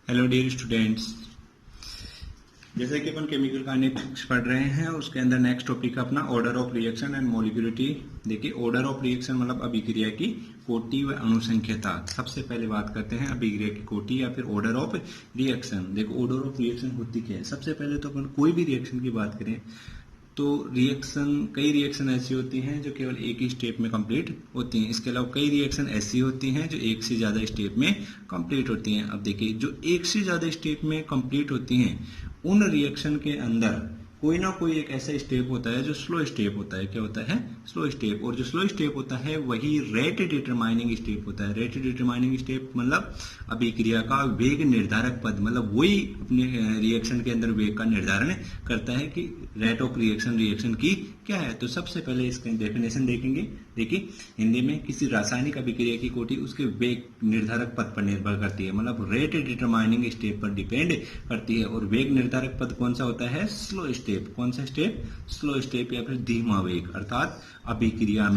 Hello dear students. जैसे कि अपन chemical kinetics पढ़ रहे हैं, उसके अंदर नेक्स्ट टॉपिक है अपना order of reaction and molecularity. देखिए, ऑर्डर ऑफ रिएक्शन मतलब अभिक्रिया की कोटि व अणुसंख्यता। सबसे पहले बात करते हैं अभिक्रिया की कोटि या फिर ऑर्डर ऑफ रिएक्शन। देखो, ऑर्डर ऑफ रिएक्शन होती क्या है। सबसे पहले तो अपन कोई भी रिएक्शन की बात करें तो कई रिएक्शन ऐसी होती हैं जो केवल एक ही स्टेप में कंप्लीट होती हैं। इसके अलावा कई रिएक्शन ऐसी होती हैं जो एक से ज्यादा स्टेप में कंप्लीट होती हैं। अब देखिए, जो एक से ज्यादा स्टेप में कंप्लीट होती हैं उन रिएक्शन के अंदर कोई ना कोई एक ऐसा स्टेप होता है जो स्लो स्टेप होता है। क्या होता है? Slow step. और जो स्लो स्टेप होता है वही रेट डिटरमाइनिंग स्टेप होता है। रेट डिटरमाइनिंग स्टेप मतलब अभिक्रिया का वेग निर्धारक पद, मतलब वही अपने रिएक्शन के अंदर वेग का निर्धारण करता है कि रेट ऑफ रिएक्शन की क्या है। तो सबसे पहले इसका डेफिनेशन देखेंगे। देखिए, हिंदी में किसी रासायनिक अभिक्रिया की कोटि उसके वेग निर्धारक पद पर निर्भर करती है, मतलब रेट डिटरमाइनिंग स्टेप पर डिपेंड करती है। और वेग निर्धारक पद कौन सा होता है? Slow step. कौन सा स्टेप? स्लो स्टेप या फिर धीमा वेग। अर्थात अभिक्रिया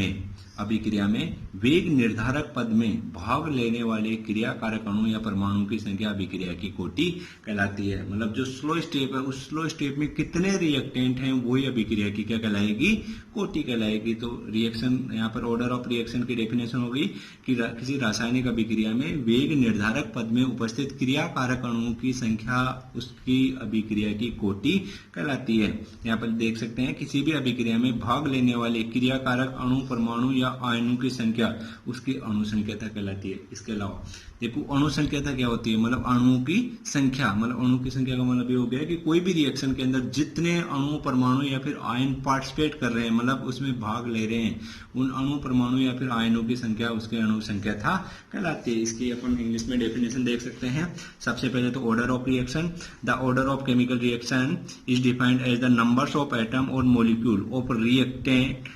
में वेग निर्धारक पद में भाग लेने वाले क्रियाकारक अणु या परमाणु की संख्या अभिक्रिया की कोटि कहलाती है। मतलब जो स्लो स्टेप है उस स्लो स्टेप में कितने रिएक्टेंट हैं वही अभिक्रिया की क्या कहलाएगी? कोटि कहलाएगी। तो रिएक्शन, यहाँ पर ऑर्डर ऑफ रिएक्शन की डेफिनेशन हो गई कि किसी रासायनिक अभिक्रिया में वेग निर्धारक पद में उपस्थित क्रियाकारक अणुओं की संख्या उसकी अभिक्रिया की कोटि कहलाती है। यहाँ पर देख सकते हैं, किसी भी अभिक्रिया में भाग लेने वाले क्रियाकारक अणु, परमाणु या आयनों की संख्या उसकी अणुसंख्यता कहलाती है। इसके अलावा देखो, अणुसंख्यता क्या होती है? मतलब अणुओं की संख्या। मतलब अणु की संख्या का मतलब ये हो गया कि कोई भी रिएक्शन के अंदर जितने अणु, परमाणु या फिर आयन पार्टिसिपेट कर रहे हैं, मतलब उसमें भाग ले रहे हैं, उन अणु, परमाणु या फिर आयनों की संख्या उसके अणुसंख्यता कहलाती है। इसकी अपन इंग्लिश में डेफिनेशन देख सकते हैं। सबसे पहले तो order of reaction. The order of chemical reaction is defined as the numbers of atom और molecule of reactant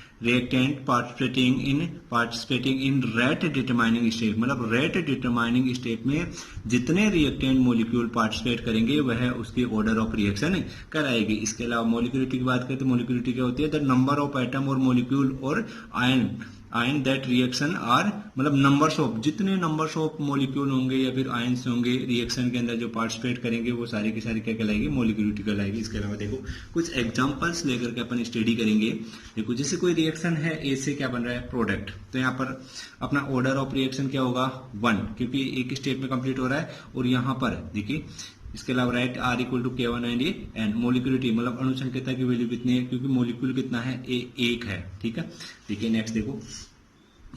participating in rate determining step. मतलब रेट डिटरमाइनिंग स्टेप में जितने रिएक्टेंट मॉलिक्यूल पार्टिसिपेट करेंगे वह उसकी ऑर्डर ऑफ रिएक्शन कराएगी। इसके अलावा मॉलिक्यूलिटी की बात करें तो मॉलिक्यूलिटी क्या होती है? द नंबर ऑफ एटम और मॉलिक्यूल और आयन दैट रिएक्शन आर, मतलब नंबर्स ऑफ, जितने नंबर्स ऑफ मॉलिक्यूल होंगे या फिर आयन्स होंगे रिएक्शन के अंदर जो पार्टिसिपेट करेंगे वो सारी की सारी क्या कहलाएगी? मॉलिक्यूलिटी कहलाएगी। इसके अलावा देखो, कुछ एग्जांपल्स लेकर के अपन स्टडी करेंगे। देखो, जैसे कोई रिएक्शन है, ए से क्या बन रहा है? प्रोडक्ट। तो यहाँ पर अपना ऑर्डर ऑफ रिएक्शन क्या होगा? 1, क्योंकि एक स्टेप में कंप्लीट हो रहा है। और यहाँ पर देखिए, इसके अलावा right R equal to K1 and N. Molecularity मतलब अणुसंख्यता की वैल्यू कितनी है? क्योंकि मॉलिक्यूल कितना है? एक है। ठीक है। देखिए नेक्स्ट देखो,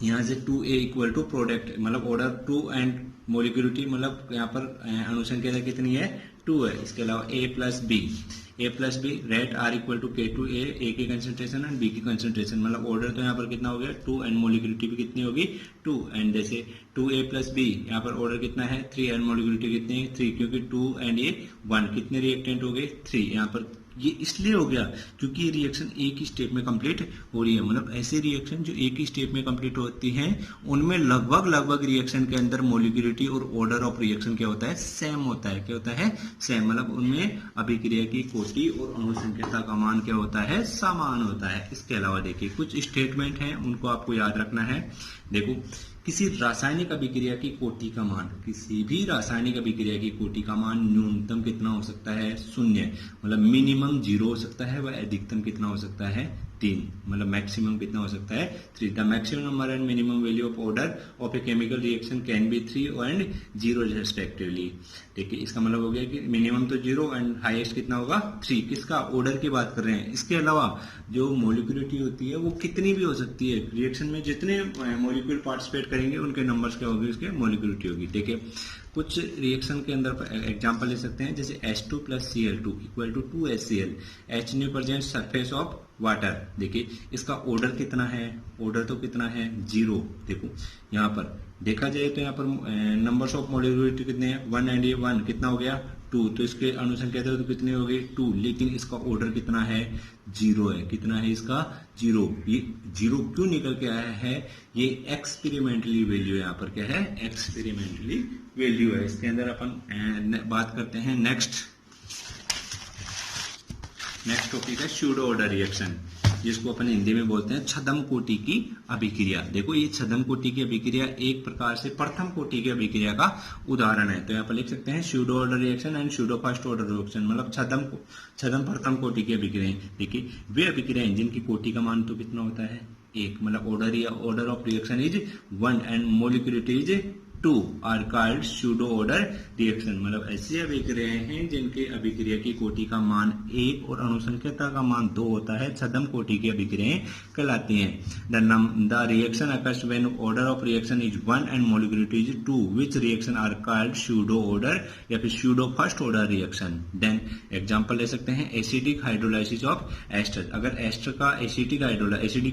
यहाँ से 2A इक्वल टू प्रोडक्ट, मतलब ऑर्डर 2 एंड मॉलिक्यूलिटी, मतलब यहाँ पर अणुसंख्यता कितनी है? 2 है। इसके अलावा A plus B rate R equal to K2A, A की कंसंट्रेशन एंड B की कंसंट्रेशन। मतलब ऑर्डर तो यहाँ पर कितना हो गया? 2 एंड मॉलिक्यूलिटी भी कितनी होगी? 2। एंड जैसे 2A प्लस बी, यहाँ पर ऑर्डर कितना है? 3 एंड मॉलिक्यूलिटी कितनी है? 3, क्योंकि 2 एंड ये 1, कितने रिएक्टेंट हो गए? 3। यहाँ पर ये इसलिए हो गया क्योंकि ये रिएक्शन एक ही स्टेप में कंप्लीट हो रही है। मतलब ऐसे रिएक्शन जो एक ही स्टेप में कंप्लीट होती हैं उनमें लगभग रिएक्शन के अंदर मॉलिक्यूलिटी और ऑर्डर ऑफ रिएक्शन क्या होता है? सेम होता है। क्या होता है? सेम। मतलब उनमें अभिक्रिया की कोटि और अणुसंख्यता का मान क्या होता है? समान होता है। इसके अलावा देखिए, कुछ स्टेटमेंट हैं उनको आपको याद रखना है। देखो, किसी रासायनिक अभिक्रिया की कोटि का मान, किसी भी रासायनिक अभिक्रिया की कोटि का मान न्यूनतम कितना हो सकता है? 0। मतलब मिनिमम 0 हो सकता है, वह अधिकतम कितना हो सकता है? 3। मतलब मैक्सिमम कितना हो सकता है? 3। The maximum number and minimum value of order of a chemical reaction can be 3 and 0 respectively. देखिए, इसका मतलब हो गया कि मिनिमम तो 0 एंड हाईएस्ट कितना होगा? 3। किसका? ऑर्डर की बात कर रहे हैं। इसके अलावा जो मॉलिक्यूलिटी होती है वो कितनी भी हो सकती है। रिएक्शन में जितने मॉलिक्यूल पार्टिसिपेट करेंगे उनके नंबर्स क्या होगी? उसके मॉलिक्यूलिटी होगी। देखिए, कुछ रिएक्शन के अंदर एग्जांपल ले सकते हैं, जैसे H2 plus Cl2 equal to 2HCl। H new present surface of water. देखिए, इसका ऑर्डर कितना है? ऑर्डर तो कितना है? 0। देखो, यहाँ पर देखा जाए तो यहाँ पर नंबर्स ऑफ मॉलिक्यूलिटी कितने हैं? 1 एंड ये 1 कितना हो गया? 2। तो इसके अणुसंख्या तो कितनी हो गई? 2। लेकिन इसका ऑर्डर कितना है? 0 है। कितना है इसका? 0। ये 0 क्यों निकल के आया है? ये एक्सपेरिमेंटली वैल्यू, यहाँ पर क्या है? एक्सपेरिमेंटली वैल्यू है। इसके अंदर अपन बात करते हैं नेक्स्ट टॉपिक है स्यूडो ऑर्डर रिएक्शन। जिसको अपन हिंदी में बोलते हैं छद्म कोटि की अभिक्रिया। देखो ये छद्म कोटि की अभिक्रिया एक प्रकार से प्रथम कोटि की अभिक्रिया का उदाहरण है। तो यहाँ पर लिख सकते हैं pseudo order reaction and pseudo first order reaction, मतलब छद्म प्रथम कोटि की अभिक्रिया। देखिए वे अभिक्रिया जिनकी कोटि का मान तो कितना होता है 1, मतलब order of reaction is 1 and molecularity is 2 are called pseudo order reaction. मतलब ऐसी अभिक्रियाएं हैं जिनके अभिक्रिया की कोटि का मान 1 और अणुसंख्यता का मान 2 होता है, छद्म कोटि की अभिक्रियाएं कहलाती हैं। The reaction occurs when order of reaction is 1 and molecularity is 2 which reaction are called pseudo order या फिर pseudo first order reaction. Then example ले सकते हैं एसिडिक हाइड्रोलाइसिस ऑफ एस्टर। अगर एस्टर का एसिडिक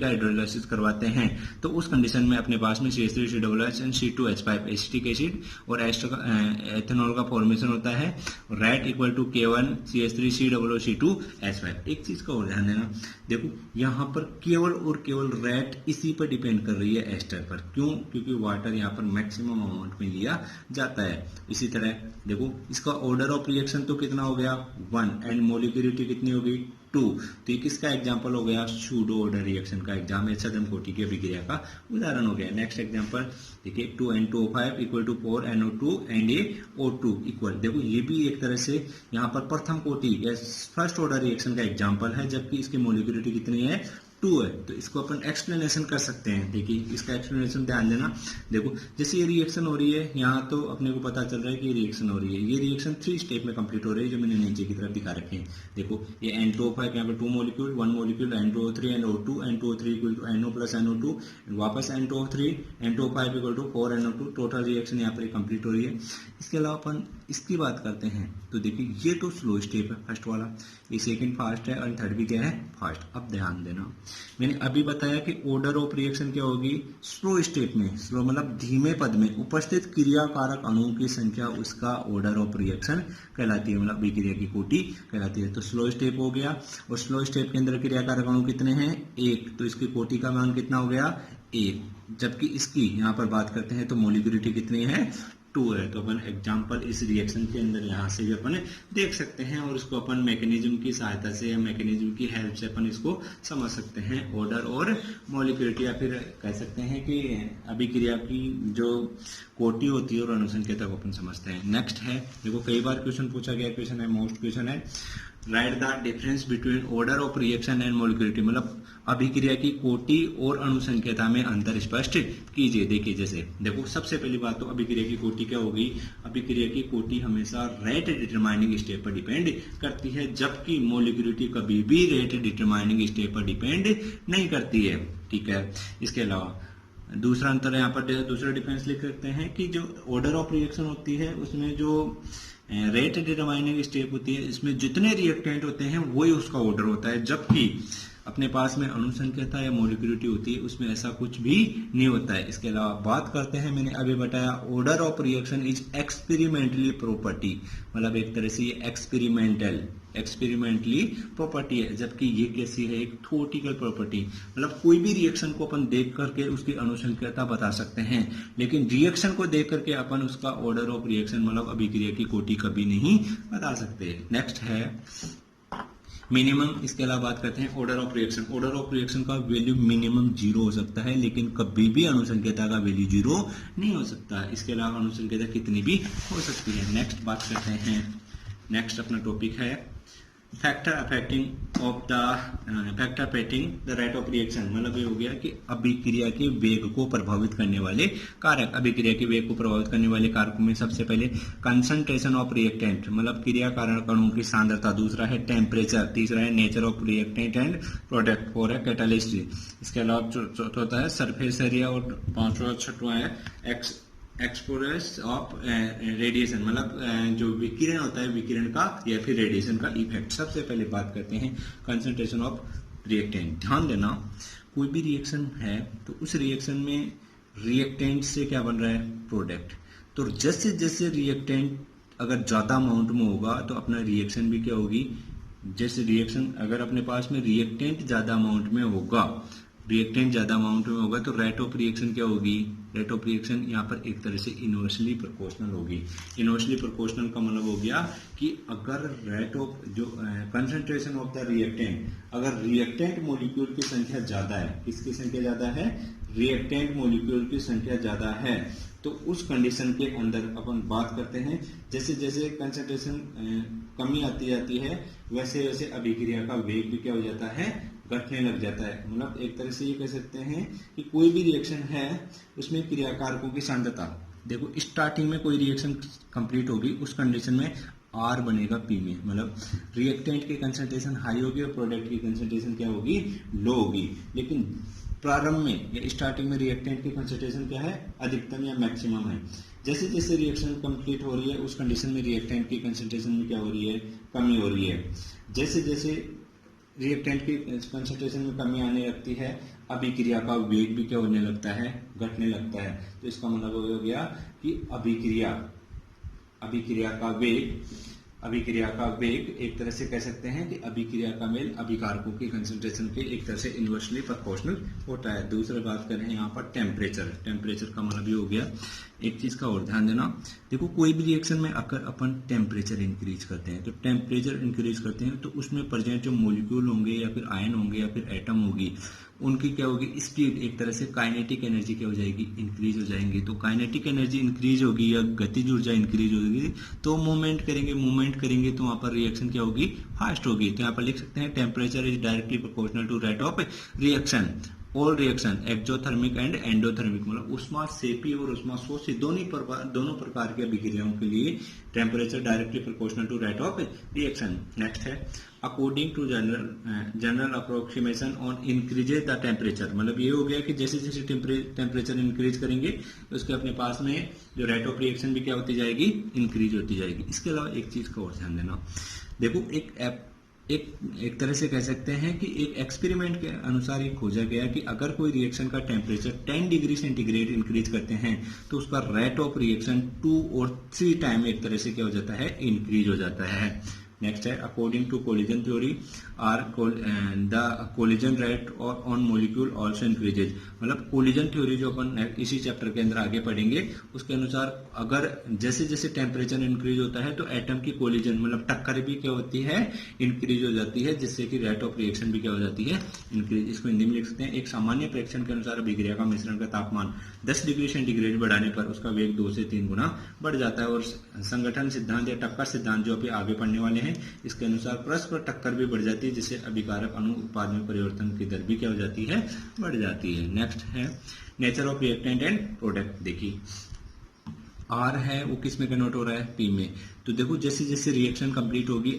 हाइड्रोलाइसिस करवाते हैं तो उस कंडीशन में अपने पास में CH3COOH and C2H5 acetic acid और एथेनॉल का फॉर्मेशन होता है। Rate equal to K1 CH3COOH2H5। एक चीज का और ध्यान देना, देखो यहाँ पर केवल और केवल रेट इसी पर डिपेंड कर रही है एस्टर पर। क्यों? क्योंकि वाटर यहाँ पर मैक्सिमम अमाउंट में लिया जाता है। इसी तरह देखो इसका ऑर्डर ऑफ रिएक्शन तो कितना हो गया 1 एंड मोलिकुलरिटी कितनी हो गई 2। तो ये किसका एग्जांपल हो गया स्यूडो ऑर्डर रिएक्शन का एग्जाम, छद्म कोटि की अभिक्रिया का उदाहरण हो गया। नेक्स्ट एग्जांपल देखिए 2N2O5 equal to 4NO2 and O2 equal. देखो ये भी एक तरह से यहाँ पर प्रथम कोटि या फर्स्ट ऑर्डर रिएक्शन का एग्जांपल है, जबकि इसकी मोलिकुलरिटी कितनी है 2 है। तो इसको अपन एक्सप्लेनेशन कर सकते हैं। देखिए इसका एक्सप्लेनेशन ध्यान देना। देखो जैसे ये रिएक्शन हो रही है, यहाँ तो अपने को पता चल रहा है कि ये रिएक्शन हो रही है। ये रिएक्शन 3 स्टेप में कंप्लीट हो रही है जो मैंने नीचे की तरफ दिखा रखे हैं। देखो ये N2O5 यहाँ पे 2 molecule 1 molecule N2O3 and O2, N2O3 equal to NO plus NO2, वापस N2O3 N2O5 equal to 4NO2। Total reaction यहाँ पर कंप्लीट हो रही है। इसके अलावा अपन इसकी बात करते हैं तो देखिए ये तो स्लो स्टेप है फर्स्ट वाला, ये सेकंड फास्ट है और थर्ड भी क्या है फास्ट। अब ध्यान देना, मैंने अभी बताया कि ऑर्डर ऑफ रिएक्शन क्या होगी स्लो स्टेप में। स्लो मतलब धीमे पद में उपस्थित क्रियाकारक अणुओं की संख्या उसका ऑर्डर ऑफ रिएक्शन कहलाती है, मतलब अभिक्रिया की कोटि कहलाती है। तो स्लो स्टेप हो गया और स्लो स्टेप के अंदर क्रियाकारक अणु कितने हैं 1, तो इसकी कोटि का मान कितना हो गया 1। जबकि इसकी यहाँ पर बात करते हैं तो मोलिकुलरिटी कितनी है 2 है। तो अपन एग्जांपल इस रिएक्शन के अंदर यहाँ से भी अपन देख सकते हैं और इसको अपन मैकेनिज्म की सहायता से या मैकेनिज्म की हेल्प से अपन इसको समझ सकते हैं ऑर्डर और मोलिकुलरिटी, या फिर कह सकते हैं कि अभिक्रिया की जो कोटि होती है और अनुसंख्यता को अपन समझते हैं। नेक्स्ट है देखो कई बार क्वेश्चन पूछा गया क्वेश्चन है, मोस्ट क्वेश्चन है right the difference between order of reaction and molecularity, मतलब अभिक्रिया की कोटि और अनुसंख्यता में अंतर स्पष्ट कीजिए। देखिए जैसे देखो सबसे पहली बात तो अभिक्रिया की कोटि क्या होगी, अभिक्रिया की कोटि हमेशा रेट डिटरमाइनिंग स्टेप पर डिपेंड करती है, जबकि मोलिकुलरिटी कभी भी रेट डिटरमाइनिंग स्टेप पर डिपेंड नहीं करती है। ठीक है, इसके अलावा दूसरा अंतर यहाँ पर दूसरा डिफरेंस लिख सकते हैं कि जो ऑर्डर ऑफ रिएक्शन होती है उसमें जो रेट डिटरमाइनिंग स्टेप होती है इसमें जितने रिएक्टेंट होते हैं वही उसका ऑर्डर होता है, जबकि अपने पास में अनुसंख्यता या मोलिकुलरिटी होती है उसमें ऐसा कुछ भी नहीं होता है। इसके अलावा बात करते हैं, मैंने अभी बताया order of reaction is experimentally property, मतलब एक तरह से ये एक्सपेरिमेंटली प्रॉपर्टी है, जबकि ये कैसी है एक थ्योरेटिकल प्रॉपर्टी, मतलब कोई भी रिएक्शन को अपन देख करके उसकी अनुसंख्यता बता सकते हैं, लेकिन रिएक्शन को देख करके अपन उसका ऑर्डर ऑफ रिएक्शन मतलब अभिक्रिया की कोटि कभी नहीं बता सकते। नेक्स्ट है मिनिमम। इसके अलावा बात करते हैं order of reaction. Order of reaction का वैल्यू मिनिमम 0 हो सकता है, लेकिन कभी भी अनुसंख्यता का वैल्यू 0 नहीं हो सकता। इसके अलावा अनुसंख्यता कितनी भी हो सकती है। नेक्स्ट बात करते हैं, नेक्स्ट अपना टॉपिक है factor affecting the rate of reaction, मतलब ये हो गया कि अभिक्रिया के वेग को प्रभावित करने वाले कारक। अभिक्रिया के वेग को प्रभावित करने वाले कारकों में सबसे पहले कंसंट्रेशन ऑफ रिएक्टेंट, मतलब क्रियाकारक अणुओं की सांद्रता, दूसरा है टेम्परेचर, तीसरा है nature of reactant and product, four है कैटालिस्ट। इसके अलावा चौथा है सरफेस एरिया और पांचवा छठवां है एक्सपोजर ऑफ रेडिएशन, मतलब जो विकिरण होता है विकिरण का या फिर रेडिएशन का इफेक्ट। सबसे पहले बात करते हैं कंसंट्रेशन ऑफ रिएक्टेंट। ध्यान देना कोई भी रिएक्शन है तो उस रिएक्शन में रिएक्टेंट से क्या बन रहा है प्रोडक्ट, तो जैसे जैसे रिएक्टेंट अगर ज्यादा अमाउंट में होगा तो अपना रिएक्शन भी क्या होगी, जैसे रिएक्शन अगर अपने पास में रिएक्टेंट ज्यादा अमाउंट में होगा रिएक्टेंट ज्यादा अमाउंट में होगा तो रेट ऑफ रिएक्शन क्या होगी, रेट ऑफ रिएक्शन यहाँ पर एक तरह से इनवर्सली प्रोपोर्शनल होगी। इनवर्सली प्रोपोर्शनल का मतलब हो गया कि अगर रेट ऑफ जो कंसंट्रेशन ऑफ द रिएक्टेंट, अगर रिएक्टेंट मॉलिक्यूल की संख्या ज्यादा है, किसकी संख्या ज्यादा है, रिएक्टेंट मॉलिक्यूल की संख्या ज्यादा है, तो उस कंडीशन के अंदर अपन बात करते हैं जैसे जैसे कंसंट्रेशन कमी आती जाती है वैसे वैसे अभिक्रिया का वेग भी क्या हो जाता है, घटने लग जाता है। मतलब एक तरह से ये कह सकते हैं कि कोई भी रिएक्शन है उसमें क्रियाकारकों की सांद्रता, देखो स्टार्टिंग में कोई रिएक्शन कंप्लीट होगी उस कंडीशन में R बनेगा P में, मतलब रिएक्टेंट की कंसंट्रेशन हाई होगी और प्रोडक्ट की कंसंट्रेशन क्या होगी, लो होगी। लेकिन प्रारंभ में या स्टार्टिंग में रिएक्टेंट की कंसंट्रेशन क्या है, अधिकतम या मैक्सिमम है। जैसे जैसे रिएक्शन कंप्लीट हो रही है उस कंडीशन में रिएक्टेंट की कंसंट्रेशन में क्या हो रही है, कमी हो रही है। जैसे जैसे रिएक्टेंट की कंसंट्रेशन में कमी आने लगती है अभिक्रिया का वेग भी क्या होने लगता है, घटने लगता है। तो इसका मतलब हो गया कि अभिक्रिया का वेग एक तरह से कह सकते हैं कि अभिक्रिया का मेल अभिकारकों की कंसंट्रेशन के एक तरह से इनवर्सली प्रोपोर्शनल होता है। दूसरी बात करें यहाँ पर टेम्परेचर का मतलब ये हो गया, एक चीज का और ध्यान देना, देखो कोई भी रिएक्शन में अगर अपन टेम्परेचर इंक्रीज करते हैं तो टेम्परेचर इंक्रीज करते हैं तो उसमें प्रेजेंट जो मॉलिक्यूल होंगे या फिर आयन होंगे या फिर एटम होगी उनकी क्या होगी, स्पीड, एक तरह से काइनेटिक एनर्जी क्या हो जाएगी, इंक्रीज हो जाएंगी। तो काइनेटिक एनर्जी इंक्रीज होगी या गतिज ऊर्जा इंक्रीज होगी तो मूवमेंट करेंगे तो वहां पर रिएक्शन क्या होगी, फास्ट होगी। तो यहाँ पर लिख सकते हैं temperature is directly proportional to rate of reaction. All reaction exothermic and endothermic, मतलब ऊष्माक्षेपी और ऊष्माशोषी दोनों प्रकार की अभिक्रियाओं के लिए temperature directly proportional to rate of reaction. Next है according to general approximation on increases the temperature, मतलब ये हो गया कि जैसे जैसे टेम्परेचर इंक्रीज करेंगे तो उसके अपने पास में जो रेट ऑफ रिएक्शन भी क्या होती जाएगी, इंक्रीज होती जाएगी। इसके अलावा एक चीज का और ध्यान देना, देखो एक तरह से कह सकते हैं कि एक एक्सपेरिमेंट के अनुसार ये खोजा गया कि अगर कोई रिएक्शन का टेम्परेचर 10 डिग्री सेंटीग्रेड इंक्रीज करते हैं तो उसका रेट ऑफ रिएक्शन 2 और 3 टाइम एक तरह से क्या हो जाता है, इंक्रीज हो जाता है। नेक्स्ट है according to collision theory are the collision rate on molecule also increases, मतलब कोलिजन थ्योरी जो अपन इसी चैप्टर के अंदर आगे पढ़ेंगे उसके अनुसार अगर जैसे जैसे टेम्परेचर इंक्रीज होता है तो एटम की कोलिजन मतलब टक्कर भी क्या होती है, इंक्रीज हो जाती है, जिससे कि रेट ऑफ रिएक्शन भी क्या हो जाती है, इंक्रीज। इसको हिंदी में लिख सकते हैं एक सामान्य परीक्षण के अनुसार अभिक्रिया का मिश्रण का तापमान 10 डिग्री सेंटीग्रेड बढ़ाने पर उसका वेग 2 से 3 गुना बढ़ जाता है। और संगठन सिद्धांत या टक्कर सिद्धांत जो अभी आगे पढ़ने वाले हैं इसके अनुसार परस्पर टक्कर भी बढ़ जाती है जिससे अभिकारक अणु उत्पाद में परिवर्तन की दर भी क्या हो जाती है, बढ़ जाती है। नेक्स्ट है nature of reactant and product. देखिए आर है वो किस में कन्वर्ट हो रहा है, पी में। तो देखो जैसे जैसे रिएक्शन कंप्लीट होगी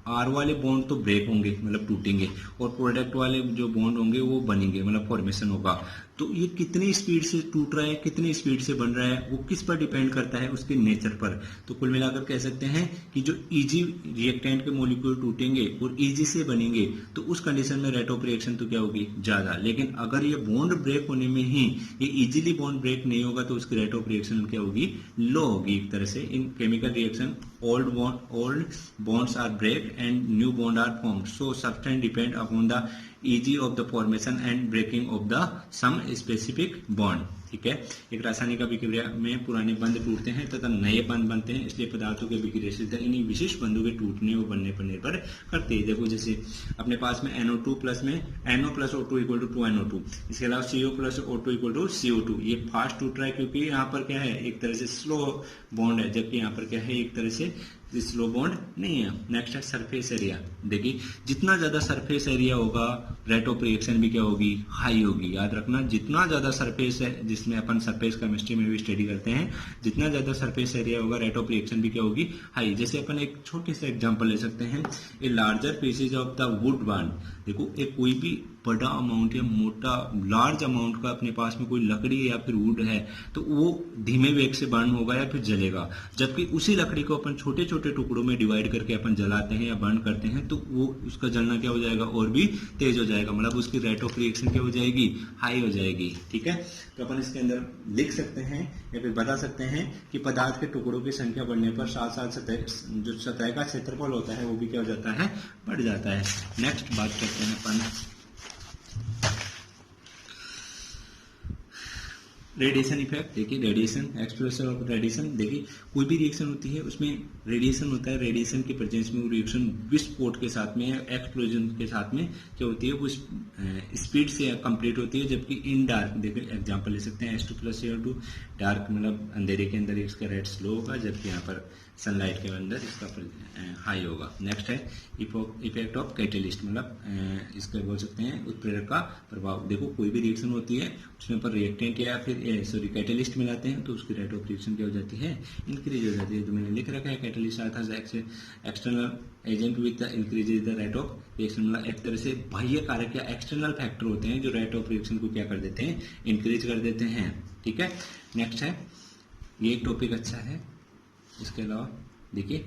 आर वाले बॉन्ड तो ब्रेक होंगे मतलब टूटेंगे और प्रोडक्ट वाले जो बॉन्ड होंगे वो बनेंगे मतलब फॉर्मेशन होगा। तो ये कितनी स्पीड से टूट रहा है, कितनी स्पीड से बन रहा है, वो किस पर डिपेंड करता है, उसके नेचर पर। तो कुल मिलाकर कह सकते हैं कि जो इजी रिएक्टेंट के मॉलिक्यूल टूटेंगे और इजी से बनेंगे तो उस कंडीशन में रेट ऑफ रिएक्शन तो क्या होगी, ज्यादा। लेकिन अगर ये बॉन्ड ब्रेक होने में ही ये इजीली बॉन्ड ब्रेक नहीं होगा तो उसकी रेट ऑफ रिएक्शन क्या होगी, लो होगी। एक तरह से इन chemical reaction old bonds are break and new bond are formed, so substance depend upon the ease of the formation and breaking of the some specific bond। ठीक है, एक रासायनिक अभिक्रिया में पुराने बंध टूटते हैं तथा नए बंध बनते हैं, इसलिए पदार्थों के अभिक्रियाशीलता इन्हीं विशिष्ट बंधों के टूटने और बनने पर निर्भर करते हैं। देखो जैसे अपने पास में NO2 प्लस में NO plus O2 equal to 2NO2, इसके अलावा CO plus O2 equal to CO2। ये फास्ट टूट रहा है क्योंकि यहाँ पर क्या है, एक तरह से स्लो बॉन्ड है, जबकि यहाँ पर क्या है, एक तरह से स्लो बॉन्ड नहीं है। नेक्स्ट है सरफेस एरिया। देखिए जितना ज्यादा सरफेस एरिया होगा रेट ऑफ रिएक्शन भी क्या होगी, हाई होगी। याद रखना जितना ज्यादा सरफेस है, जिसमें अपन सरफेस केमिस्ट्री में भी स्टडी करते हैं, जितना ज्यादा सरफेस एरिया होगा रेट ऑफ रिएक्शन भी क्या होगी, हाई। जैसे अपन एक छोटे से एग्जांपल ले सकते हैं, a larger pieces of the wood bond. देखो एक कोई भी बड़ा अमाउंट या मोटा लार्ज अमाउंट का अपने पास में कोई लकड़ी या फिर वुड है तो वो धीमे वेग से बर्न होगा या फिर जलेगा, जबकि उसी लकड़ी को अपन छोटे छोटे टुकड़ों में डिवाइड करके अपन जलाते हैं या बर्न करते हैं तो वो उसका जलना क्या हो जाएगा, और भी तेज हो जाएगा, मतलब उसकी रेट ऑफ रिएक्शन क्या हो जाएगी, हाई हो जाएगी। ठीक है, तो अपन इसके अंदर लिख सकते हैं या फिर बता सकते हैं कि पदार्थ के टुकड़ों की संख्या बढ़ने पर साथ साथ जो सतह का क्षेत्रफल होता है वो भी क्या हो जाता है, बढ़ जाता है। नेक्स्ट बात करते हैं अपन रेडिएशन इफेक्ट, देखिए रेडिएशन, एक्सप्रेशन ऑफ रेडिएशन, देखिए कोई भी रिएक्शन होती है उसमें रेडिएशन होता है, रेडिएशन के प्रेजेंस में वो रिएक्शन विस्फोट के साथ में या एक्सप्लोजन के साथ में क्या होती है वो स्पीड से कंप्लीट होती है, जबकि इन डार्क, देखिए एग्जांपल ले सकते हैं H2 + Cl2, डार्क मतलब अंधेरे के अंदर इसका रेट स्लो होगा, जबकि यहाँ पर सनलाइट के अंदर इसका हाई होगा। नेक्स्ट है इफेक्ट ऑफ कैटेलिस्ट, मतलब इसका बोल सकते हैं उत्प्रेरक का प्रभाव। देखो कोई भी रिएक्शन होती है उसमें पर रिएक्टेंट या फिर कैटेलिस्ट मिलाते हैं तो उसकी रेट ऑफ रिएक्शन क्या हो जाती है, इंक्रीज हो जाती है। जो मैंने लिख रखा है कैटेलिस्ट आता है external agent with the increase the rate of reaction, मतलब एक तरह से बाह्य कारक या एक्सटर्नल फैक्टर होते हैं जो रेट ऑफ रिएक्शन को क्या कर देते हैं, इंक्रीज कर देते हैं। ठीक है, नेक्स्ट है, ये एक टॉपिक अच्छा है। इसके अलावा देखिए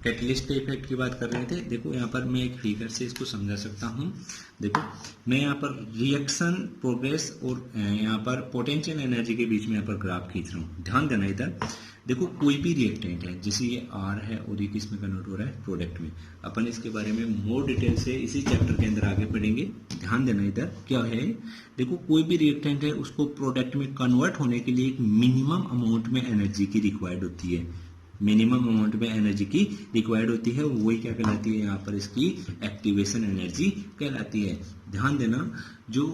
कैटलिस्ट के इफेक्ट की बात कर रहे थे, देखो यहाँ पर मैं एक फिगर से इसको समझा सकता हूँ। देखो मैं यहाँ पर रिएक्शन प्रोग्रेस और यहाँ पर पोटेंशियल एनर्जी के बीच में यहाँ पर ग्राफ खींच रहा हूँ। ध्यान देना इधर, देखो कोई भी रिएक्टेंट है, जैसे ये R है और ये किस में कन्वर्ट हो रहा है, प्रोडक्ट में। अपन इसके बारे में मोर डिटेल से इसी चैप्टर के अंदर आगे पढ़ेंगे। ध्यान देना इधर क्या है, देखो कोई भी रिएक्टेंट है उसको प्रोडक्ट में कन्वर्ट होने के लिए एक मिनिमम अमाउंट में एनर्जी की रिक्वायर्ड होती है, मिनिमम अमाउंट में एनर्जी की रिक्वायर्ड होती है, वही क्या कहलाती है, यहाँ पर इसकी एक्टिवेशन एनर्जी कहलाती है। ध्यान देना, जो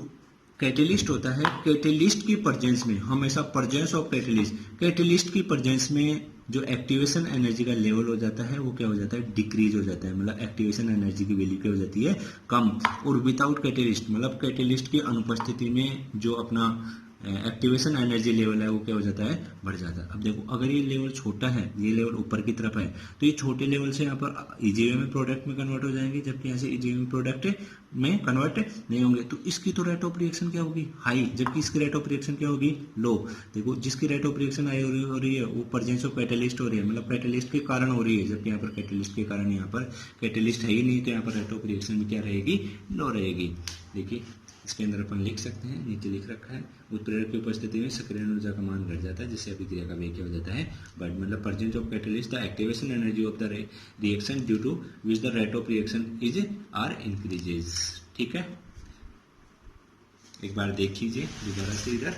कैटेलिस्ट होता है, कैटेलिस्ट की प्रेजेंस में हमेशा, प्रेजेंस ऑफ कैटेलिस्ट की प्रेजेंस में जो एक्टिवेशन एनर्जी का लेवल हो जाता है वो क्या हो जाता है, डिक्रीज हो जाता है, मतलब एक्टिवेशन एनर्जी की वैल्यू क्या हो जाती है, कम। और विदाउट कैटेलिस्ट, मतलब कैटेलिस्ट की अनुपस्थिति में जो अपना एक्टिवेशन एनर्जी लेवल है वो क्या हो जाता है, बढ़ जाता है। अब देखो अगर ये लेवल छोटा है, ये लेवल ऊपर की तरफ है, तो ये छोटे लेवल से यहाँ पर ईजीएम प्रोडक्ट में कन्वर्ट हो जाएंगे, जबकि यहाँ से ईजीएम प्रोडक्ट में कन्वर्ट नहीं होंगे। तो इसकी तो रेट ऑफ रिएक्शन क्या होगी, हाई, जबकि इसकी रेट ऑफ रिएक्शन क्या होगी, लो। देखो जिसकी रेट ऑफ रिएक्शन हाई हो रही है वो प्रेजेंस ऑफ कैटेलिस्ट हो रही है, मतलब कैटेलिस्ट के कारण हो रही है, जबकि यहाँ पर कैटेलिस्ट के कारण, यहाँ पर कैटेलिस्ट है ही नहीं, तो यहाँ पर रेट ऑफ रिएक्शन भी क्या रहेगी, लो रहेगी। देखिए इसके अंदर अपन लिख सकते हैं, नीचे लिख रखा है, उत्प्रेरक की उपस्थिति में सक्रिय ऊर्जा का मान घट जाता है, जिससे अभिक्रिया का वेग क्या हो जाता है, बट मतलब presence of catalyst the activation energy of the reaction due to which the rate of reaction is are increases. ठीक है, एक बार देख लीजिए दोबारा से इधर।